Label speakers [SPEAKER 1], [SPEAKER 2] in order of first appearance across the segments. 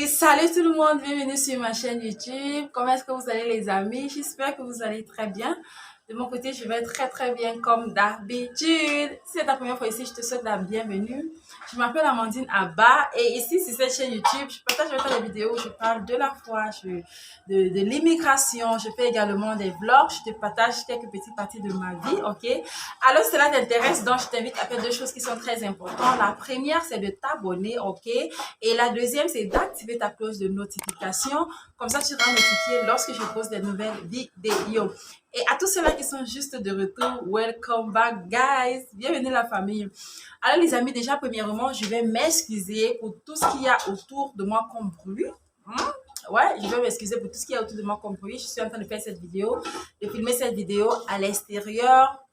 [SPEAKER 1] Salut tout le monde, bienvenue sur ma chaîne YouTube. Comment est-ce que vous allez les amis? J'espère que vous allez très bien. De mon côté, je vais très bien comme d'habitude. Si c'est ta première fois ici, je te souhaite la bienvenue. Je m'appelle Amandine Abba et ici sur cette chaîne YouTube, je partage avec toi des vidéos où je parle de la foi, de l'immigration. Je fais également des vlogs, je te partage quelques petites parties de ma vie, ok? Alors, si cela t'intéresse, donc je t'invite à faire deux choses qui sont très importantes. La première, c'est de t'abonner, ok? Et la deuxième, c'est d'activer ta cloche de notification. Comme ça, tu seras notifié lorsque je pose des nouvelles vidéos. Et à tous ceux-là qui sont juste de retour, welcome back, guys. Bienvenue la famille. Alors, les amis, déjà, premièrement, je vais m'excuser pour tout ce qu'il y a autour de moi comme bruit. Ouais, je vais m'excuser pour tout ce qu'il y a autour de moi comme bruit. Je suis en train de faire cette vidéo, de filmer cette vidéo à l'extérieur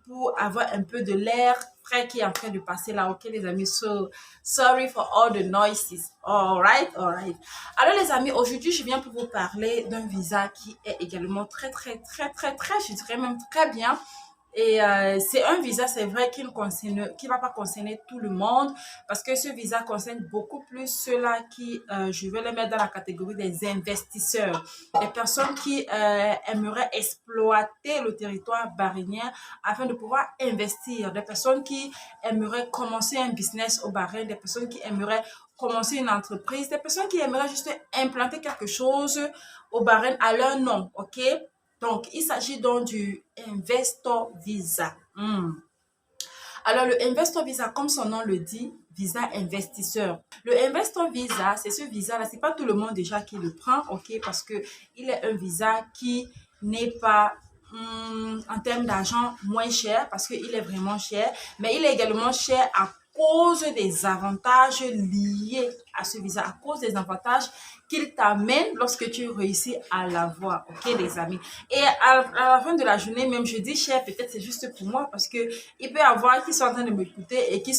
[SPEAKER 1] pour avoir un peu de l'air frais qui est en train de passer là, ok les amis, so sorry for all the noises, alright. Alors les amis, aujourd'hui je viens pour vous parler d'un visa qui est également très, je dirais même très bien. Et c'est un visa, c'est vrai qu'il ne va pas concerner tout le monde parce que ce visa concerne beaucoup plus ceux-là qui, je vais les mettre dans la catégorie des investisseurs, des personnes qui aimeraient exploiter le territoire bahreïnien afin de pouvoir investir, des personnes qui aimeraient commencer un business au Bahreïn, des personnes qui aimeraient commencer une entreprise, des personnes qui aimeraient juste implanter quelque chose au Bahreïn à leur nom, ok? Donc, il s'agit donc du Investor Visa. Alors, le Investor Visa, comme son nom le dit, visa investisseur. Le Investor Visa, c'est ce visa-là, c'est pas tout le monde déjà qui le prend, ok, parce que il est un visa qui n'est pas en termes d'argent moins cher, parce qu'il est vraiment cher, mais il est également cher à cause des avantages liés à ce visa, à cause des avantages qu'il t'amène lorsque tu réussis à l'avoir, ok les amis. Et à la fin de la journée, même je dis cher, peut-être c'est juste pour moi, parce que il peut y avoir qui sont en train de m'écouter et qui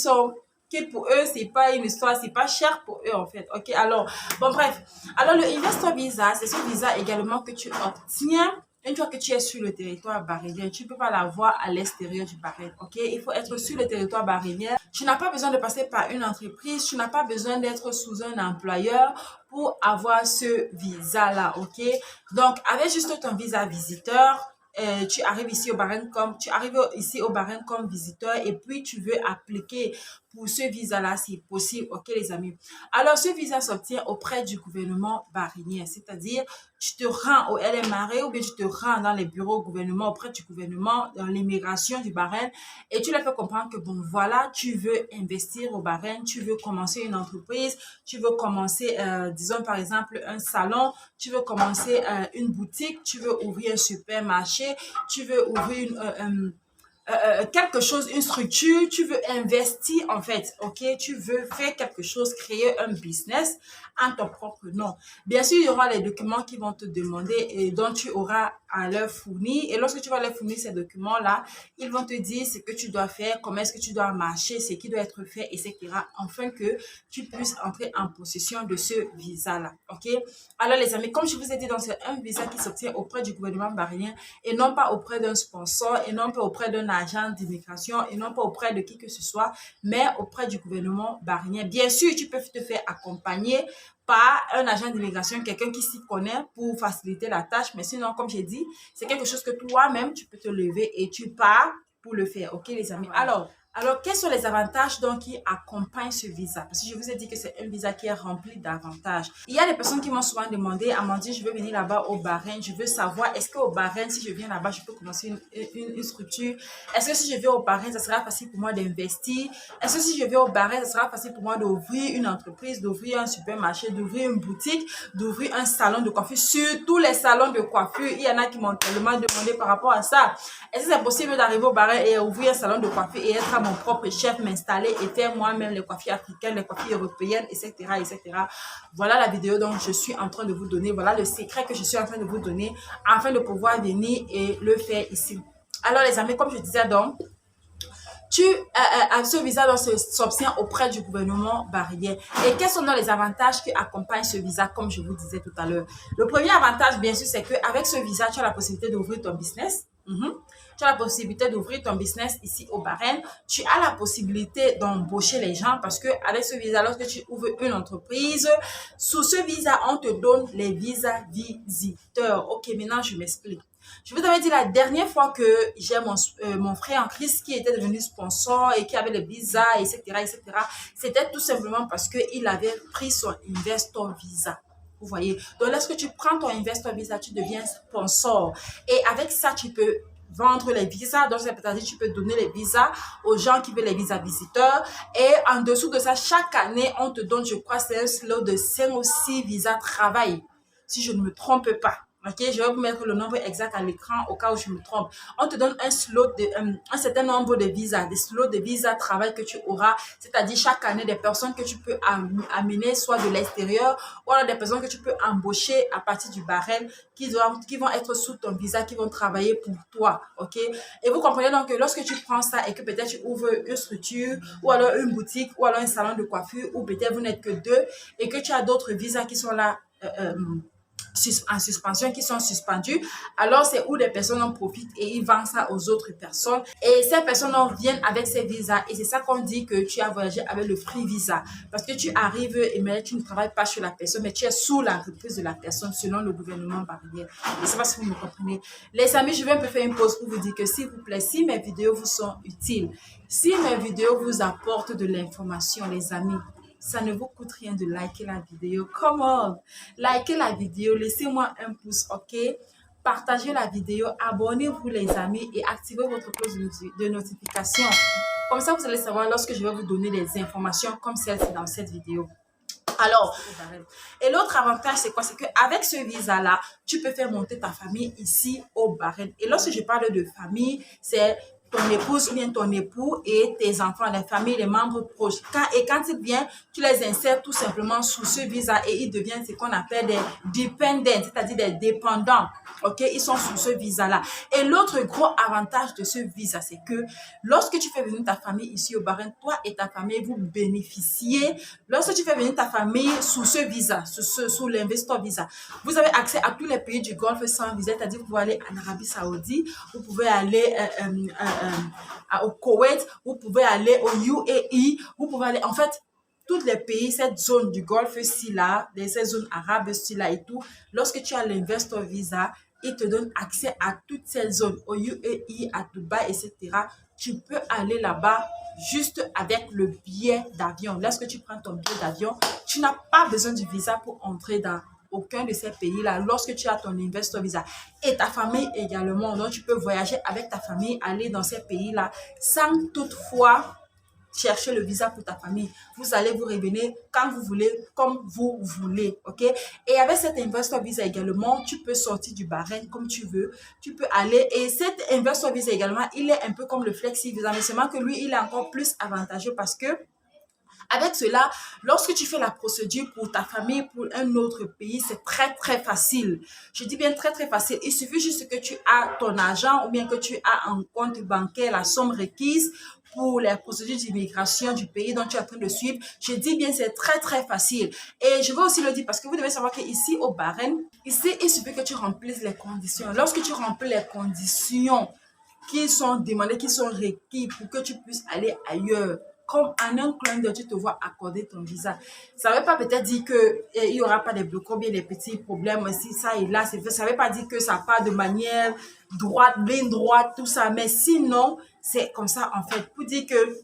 [SPEAKER 1] pour eux, c'est pas une histoire, c'est pas cher pour eux en fait. Ok, alors, bon bref. Alors le Investor Visa, c'est ce visa également que tu obtiens une fois que tu es sur le territoire bahreïnien. Tu ne peux pas l'avoir à l'extérieur du Bahreïn, ok? Il faut être sur le territoire bahreïnien. Tu n'as pas besoin de passer par une entreprise, tu n'as pas besoin d'être sous un employeur pour avoir ce visa-là, ok? Donc, avec juste ton visa visiteur, tu arrives ici au Bahreïn comme visiteur et puis tu veux appliquer pour ce visa-là, c'est possible, ok les amis. Alors, ce visa s'obtient auprès du gouvernement bahreïnien, c'est-à-dire tu te rends au LMRE ou bien tu te rends dans les bureaux au gouvernement, auprès du gouvernement, dans l'immigration du Bahreïn et tu leur fais comprendre que bon, voilà, tu veux investir au Bahreïn, tu veux commencer une entreprise, tu veux commencer, disons par exemple, un salon, tu veux commencer une boutique, tu veux ouvrir un supermarché, tu veux ouvrir quelque chose, une structure, tu veux investir en fait, ok? Tu veux faire quelque chose, créer un business en ton propre nom. Bien sûr, il y aura les documents qui vont te demander et dont tu auras à leur fournir. Et lorsque tu vas leur fournir ces documents-là, ils vont te dire ce que tu dois faire, comment est-ce que tu dois marcher, ce qui doit être fait, etc. Afin que tu puisses entrer en possession de ce visa-là, ok? Alors les amis, comme je vous ai dit, c'est un visa qui s'obtient auprès du gouvernement bahreïnien et non pas auprès d'un sponsor et non pas auprès d'un agent d'immigration et non pas auprès de qui que ce soit, mais auprès du gouvernement bahreïnien. Bien sûr, tu peux te faire accompagner par un agent d'immigration, quelqu'un qui s'y connaît pour faciliter la tâche. Mais sinon, comme j'ai dit, c'est quelque chose que toi-même, tu peux te lever et tu pars pour le faire. Ok, les amis? Alors, quels sont les avantages donc qui accompagnent ce visa? Parce que je vous ai dit que c'est un visa qui est rempli d'avantages. Il y a des personnes qui m'ont souvent demandé, Amandine, je veux venir là-bas au Bahreïn, je veux savoir, est-ce qu'au Bahreïn, si je viens là-bas, je peux commencer une structure? Est-ce que si je viens au Bahreïn, ça sera facile pour moi d'investir? Est-ce que si je viens au Bahreïn, ça sera facile pour moi d'ouvrir une entreprise, d'ouvrir un supermarché, d'ouvrir une boutique, d'ouvrir un salon de coiffure? Surtout les salons de coiffure, il y en a qui m'ont tellement demandé par rapport à ça. Est-ce que c'est possible d'arriver au Bahreïn et ouvrir un salon de coiffure et être mon propre chef, m'installer et faire moi-même les coiffures africaines, les coiffures européennes, etc., etc. Voilà la vidéo dont je suis en train de vous donner. Voilà le secret que je suis en train de vous donner afin de pouvoir venir et le faire ici. Alors les amis, comme je disais donc, ce visa s'obtient auprès du gouvernement bahreïnien. Et quels sont les avantages qui accompagnent ce visa, comme je vous disais tout à l'heure? Le premier avantage, bien sûr, c'est qu'avec ce visa, tu as la possibilité d'ouvrir ton business. Mhm. Tu as la possibilité d'ouvrir ton business ici au Bahreïn. Tu as la possibilité d'embaucher les gens parce que avec ce visa, lorsque tu ouvres une entreprise, sous ce visa, on te donne les visas visiteurs. Ok, maintenant je m'explique. Je vous avais dit la dernière fois que j'ai mon frère en Christ qui était devenu sponsor et qui avait le visa, etc., etc. C'était tout simplement parce qu'il avait pris son investor visa. Vous voyez? Donc, lorsque tu prends ton investor visa, tu deviens sponsor. Et avec ça, tu peux vendre les visas. Donc, c'est-à-dire tu peux donner les visas aux gens qui veulent les visas visiteurs. Et en dessous de ça, chaque année, on te donne, je crois, c'est un slot de 5 ou 6 visas travail. Si je ne me trompe pas. Ok, je vais vous mettre le nombre exact à l'écran au cas où je me trompe. On te donne un slot de un certain nombre de visas, des slots de visas travail que tu auras, c'est-à-dire chaque année des personnes que tu peux amener soit de l'extérieur ou alors des personnes que tu peux embaucher à partir du Bahreïn qui vont être sous ton visa, qui vont travailler pour toi, ok? Et vous comprenez donc que lorsque tu prends ça et que peut-être tu ouvres une structure ou alors une boutique ou alors un salon de coiffure ou peut-être vous n'êtes que deux et que tu as d'autres visas qui sont là en suspension, qui sont suspendus, alors c'est où les personnes en profitent et ils vendent ça aux autres personnes. Et ces personnes viennent avec ces visas et c'est ça qu'on dit que tu as voyagé avec le free visa. Parce que tu arrives et mais tu ne travailles pas sur la personne, mais tu es sous l'entreprise de la personne selon le gouvernement barrière. Je ne sais pas si vous me comprenez. Les amis, je vais un peu faire une pause pour vous dire que s'il vous plaît, si mes vidéos vous sont utiles, si mes vidéos vous apportent de l'information, les amis, ça ne vous coûte rien de liker la vidéo. Come on! Likez la vidéo, laissez-moi un pouce, ok? Partagez la vidéo, abonnez-vous les amis et activez votre cloche de notification. Comme ça, vous allez savoir lorsque je vais vous donner des informations comme celle-ci dans cette vidéo. Alors, et l'autre avantage, c'est quoi? C'est qu'avec ce visa-là, tu peux faire monter ta famille ici au Bahreïn. Et lorsque je parle de famille, c'est ton épouse ou bien ton époux et tes enfants, les familles, les membres proches. Quand ils viennent, tu les insères tout simplement sous ce visa et ils deviennent ce qu'on appelle des dependents, c'est-à-dire des dépendants. Ok, ils sont sous ce visa-là. Et l'autre gros avantage de ce visa, c'est que lorsque tu fais venir ta famille ici au Bahreïn, toi et ta famille, vous bénéficiez. Lorsque tu fais venir ta famille sous ce visa, sous l'investor visa, vous avez accès à tous les pays du Golfe sans visa, c'est-à-dire vous pouvez aller en Arabie Saoudite, vous pouvez aller au Koweït, vous pouvez aller au UAE, vous pouvez aller, en fait, tous les pays, cette zone du Golfe-ci là, ces zones arabes-ci là et tout, lorsque tu as l'investor visa, il te donne accès à toutes ces zones, au UAE, à Dubaï, etc. Tu peux aller là-bas juste avec le billet d'avion. Lorsque tu prends ton billet d'avion, tu n'as pas besoin du visa pour entrer dans aucun de ces pays-là lorsque tu as ton investor visa. Et ta famille également. Donc, tu peux voyager avec ta famille, aller dans ces pays-là sans toutefois chercher le visa pour ta famille. Vous allez vous revenir quand vous voulez, comme vous voulez, ok? Et avec cet investor visa également, tu peux sortir du Bahreïn comme tu veux. Tu peux aller, et cet investor visa également, il est un peu comme le flexi visa, mais seulement que lui, il est encore plus avantageux parce que avec cela, lorsque tu fais la procédure pour ta famille, pour un autre pays, c'est très, très facile. Je dis bien très, très facile. Il suffit juste que tu as ton argent ou bien que tu as un compte bancaire, la somme requise pour les procédures d'immigration du pays dont tu es en train de suivre. Je dis bien, c'est très, très facile. Et je veux aussi le dire parce que vous devez savoir qu'ici, au Bahreïn, ici, il suffit que tu remplisses les conditions. Lorsque tu remplis les conditions qui sont demandées, qui sont requises pour que tu puisses aller ailleurs, comme en un clin d'œil, tu te vois accorder ton visa. Ça ne veut pas peut-être dire qu'il n'y aura pas des blocages, bien des petits problèmes ici, ça et là. Ça ne veut pas dire que ça part de manière droite, ligne droite, tout ça. Mais sinon, c'est comme ça en fait. Pour dire que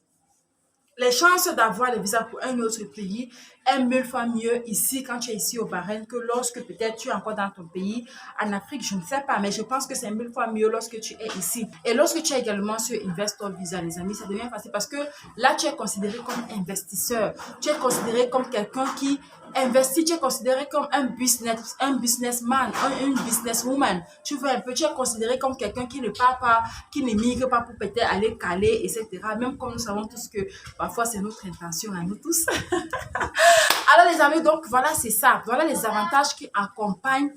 [SPEAKER 1] les chances d'avoir le visa pour un autre pays est 1000 fois mieux ici, quand tu es ici au Bahreïn, que lorsque peut-être tu es encore dans ton pays. En Afrique, je ne sais pas, mais je pense que c'est 1000 fois mieux lorsque tu es ici. Et lorsque tu es également sur Investor Visa, les amis, ça devient facile parce que là, tu es considéré comme investisseur. Tu es considéré comme quelqu'un qui investit, tu es considéré comme un businessman, une businesswoman. Tu vois un peu, tu es considéré comme quelqu'un qui ne part pas, qui ne migre pas pour peut-être aller caler, etc. Même comme nous savons tous que parfois c'est notre intention à nous tous. Alors les amis, donc voilà, c'est ça. Voilà les avantages qui accompagnent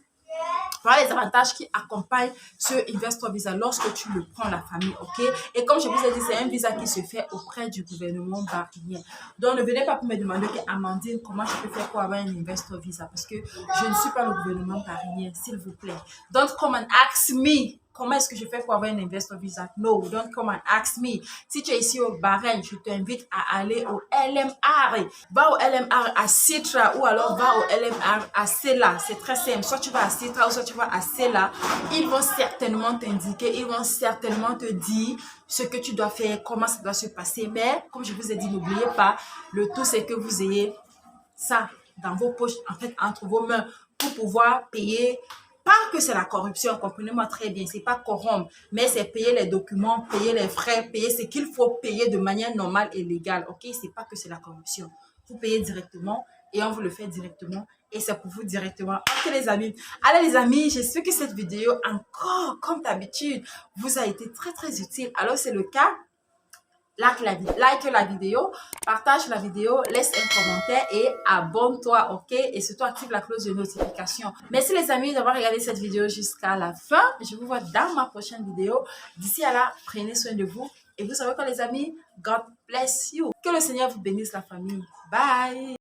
[SPEAKER 1] Voilà les avantages qui accompagnent ce Investor Visa lorsque tu le prends, la famille, ok? Et comme je vous ai dit, c'est un visa qui se fait auprès du gouvernement bahreinien. Donc, ne venez pas pour me demander qu'Amandine, comment je peux faire pour avoir un Investor Visa? Parce que je ne suis pas le gouvernement bahreinien, s'il vous plaît. Don't come and ask me. Comment est-ce que je fais pour avoir un Investor Visa? No, don't come and ask me. Si tu es ici au Bahreïn, je t'invite à aller au LMR. Va au LMR à Sitra ou alors va au LMR à Sela. C'est très simple. Soit tu vas à Sitra ou soit tu vas à Sela. Ils vont certainement t'indiquer, ils vont certainement te dire ce que tu dois faire, comment ça doit se passer. Mais comme je vous ai dit, n'oubliez pas, le tout c'est que vous ayez ça dans vos poches, en fait, entre vos mains pour pouvoir payer. Pas que c'est la corruption, comprenez-moi très bien, c'est pas corrompre, mais c'est payer les documents, payer les frais, payer ce qu'il faut payer de manière normale et légale, ok? C'est pas que c'est la corruption. Vous payez directement et on vous le fait directement et c'est pour vous directement. Ok les amis, allez les amis, j'espère que cette vidéo encore, comme d'habitude, vous a été très utile. Alors c'est le cas, like la vidéo, partage la vidéo, laisse un commentaire et abonne-toi, ok? Et surtout active la cloche de notification. Merci les amis d'avoir regardé cette vidéo jusqu'à la fin. Je vous vois dans ma prochaine vidéo. D'ici à là, prenez soin de vous. Et vous savez quoi les amis? God bless you. Que le Seigneur vous bénisse la famille. Bye!